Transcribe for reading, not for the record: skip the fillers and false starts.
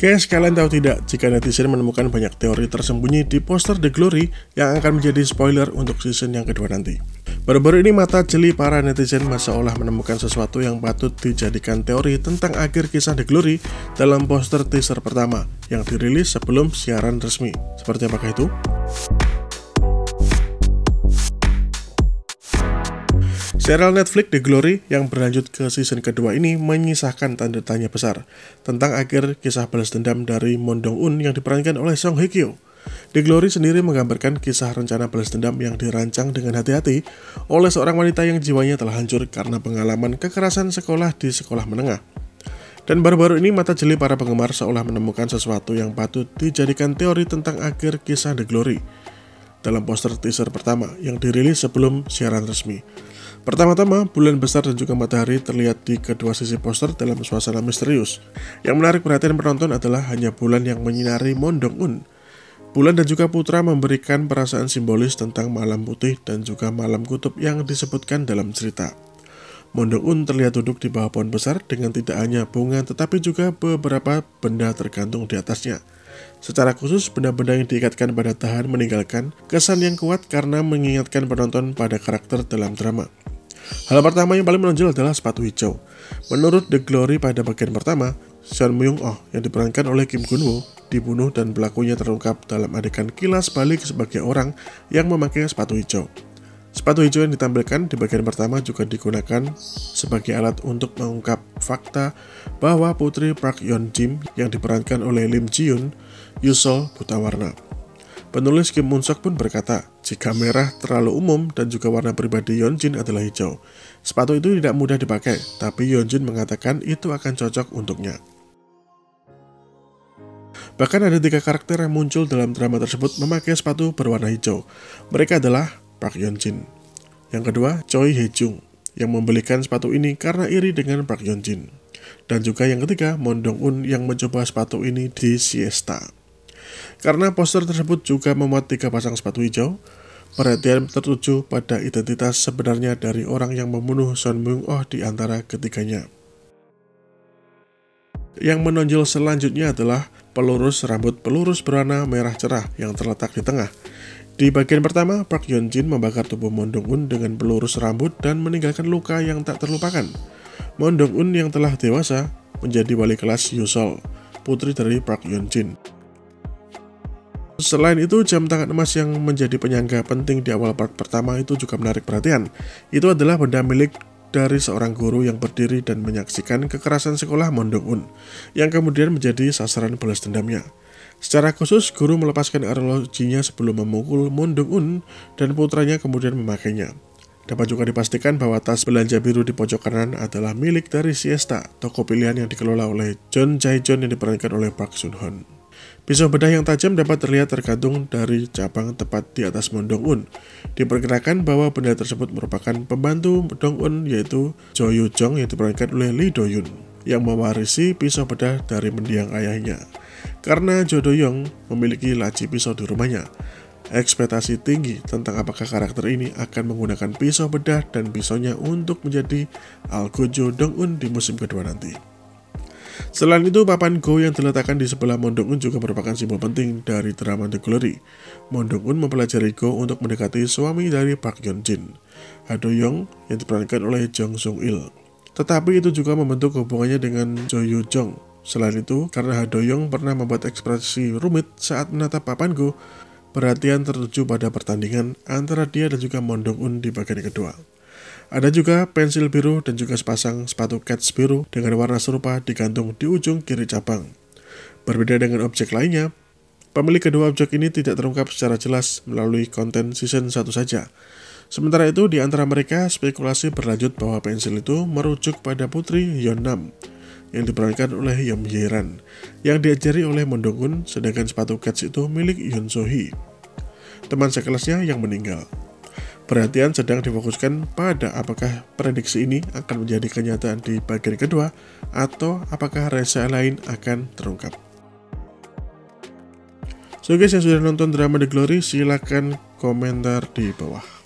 Guys, kalian tahu tidak jika netizen menemukan banyak teori tersembunyi di poster The Glory yang akan menjadi spoiler untuk season yang kedua nanti. Baru-baru ini mata jeli para netizen seolah menemukan sesuatu yang patut dijadikan teori tentang akhir kisah The Glory dalam poster teaser pertama yang dirilis sebelum siaran resmi. Seperti apakah itu? Serial Netflix The Glory yang berlanjut ke season kedua ini menyisakan tanda tanya besar tentang akhir kisah balas dendam dari Moon Dong-eun yang diperankan oleh Song Hye Kyo. The Glory sendiri menggambarkan kisah rencana balas dendam yang dirancang dengan hati-hati oleh seorang wanita yang jiwanya telah hancur karena pengalaman kekerasan sekolah di sekolah menengah. Dan baru-baru ini mata jeli para penggemar seolah menemukan sesuatu yang patut dijadikan teori tentang akhir kisah The Glory dalam poster teaser pertama yang dirilis sebelum siaran resmi. Pertama-tama, bulan besar dan juga matahari terlihat di kedua sisi poster dalam suasana misterius. Yang menarik perhatian penonton adalah hanya bulan yang menyinari Moon Dong-eun. Bulan dan juga putra memberikan perasaan simbolis tentang malam putih dan juga malam kutub yang disebutkan dalam cerita. Moon Dong-eun terlihat duduk di bawah pohon besar dengan tidak hanya bunga tetapi juga beberapa benda tergantung di atasnya. Secara khusus, benda-benda yang diikatkan pada dahan meninggalkan kesan yang kuat karena mengingatkan penonton pada karakter dalam drama. Hal pertama yang paling menonjol adalah sepatu hijau. Menurut The Glory pada bagian pertama, Son Myung-oh yang diperankan oleh Kim Gun-woo dibunuh dan pelakunya terungkap dalam adegan kilas balik sebagai orang yang memakai sepatu hijau. Sepatu hijau yang ditampilkan di bagian pertama juga digunakan sebagai alat untuk mengungkap fakta bahwa putri Park Yeon-jim yang diperankan oleh Lim Ji-yoon, Yusol, buta warna. Penulis Kim Moon-sok pun berkata, jika merah terlalu umum dan juga warna pribadi Yeonjin adalah hijau. Sepatu itu tidak mudah dipakai, tapi Yeonjin mengatakan itu akan cocok untuknya. Bahkan ada 3 karakter yang muncul dalam drama tersebut memakai sepatu berwarna hijau. Mereka adalah Park Yeon-jin. Yang kedua, Choi Hye-jung yang membelikan sepatu ini karena iri dengan Park Yeon-jin. Dan juga yang ketiga, Moon Dong-eun yang mencoba sepatu ini di Siesta. Karena poster tersebut juga memuat 3 pasang sepatu hijau, perhatian tertuju pada identitas sebenarnya dari orang yang membunuh Son Myung-oh di antara ketiganya. Yang menonjol selanjutnya adalah pelurus rambut pelurus berwarna merah cerah yang terletak di tengah. Di bagian pertama, Park Yeon-jin membakar tubuh Moon Dong-eun dengan pelurus rambut dan meninggalkan luka yang tak terlupakan. Moon Dong-eun yang telah dewasa menjadi wali kelas Yusol, putri dari Park Yeon-jin. Selain itu, jam tangan emas yang menjadi penyangga penting di awal part pertama itu juga menarik perhatian. Itu adalah benda milik dari seorang guru yang berdiri dan menyaksikan kekerasan sekolah Moon Dong-eun, yang kemudian menjadi sasaran balas dendamnya. Secara khusus, guru melepaskan arlojinya sebelum memukul Moon Dong-eun dan putranya kemudian memakainya. Dapat juga dipastikan bahwa tas belanja biru di pojok kanan adalah milik dari Siesta, toko pilihan yang dikelola oleh John Jae-jeon yang diperankan oleh Park Sun-hoon. Pisau bedah yang tajam dapat terlihat tergantung dari cabang tepat di atas Moon Dong-eun. Diperkirakan bahwa benda tersebut merupakan pembantu Dong-eun yaitu Jo Yoo-jong yang diperankan oleh Lee Do-yoon yang mewarisi pisau bedah dari mendiang ayahnya. Karena Jo Do-young memiliki laci pisau di rumahnya, ekspektasi tinggi tentang apakah karakter ini akan menggunakan pisau bedah dan pisaunya untuk menjadi Algojo Dong-eun di musim kedua nanti. Selain itu, papan Go yang diletakkan di sebelah Moon Dong-eun juga merupakan simbol penting dari drama The Glory. Moon Dong-eun mempelajari Go untuk mendekati suami dari Park Yeon-jin, Ha Do-young yang diperankan oleh Jong Sung-il. Tetapi itu juga membentuk hubungannya dengan Jo Yoo-jong. Selain itu, karena Ha Do-young pernah membuat ekspresi rumit saat menatap papan Go, perhatian tertuju pada pertandingan antara dia dan juga Moon Dong-eun di bagian kedua. Ada juga pensil biru dan juga sepasang sepatu kets biru dengan warna serupa digantung di ujung kiri cabang. Berbeda dengan objek lainnya, pemilik kedua objek ini tidak terungkap secara jelas melalui konten season 1 saja. Sementara itu, di antara mereka, spekulasi berlanjut bahwa pensil itu merujuk pada putri Yeon-nam yang diperankan oleh Yeom Hye-ran yang diajari oleh Moon Dong-eun, sedangkan sepatu kets itu milik Yoon So-hee, teman sekelasnya yang meninggal. Perhatian sedang difokuskan pada apakah prediksi ini akan menjadi kenyataan di bagian kedua atau apakah rahasia lain akan terungkap. So guys, yang sudah nonton drama The Glory silahkan komentar di bawah.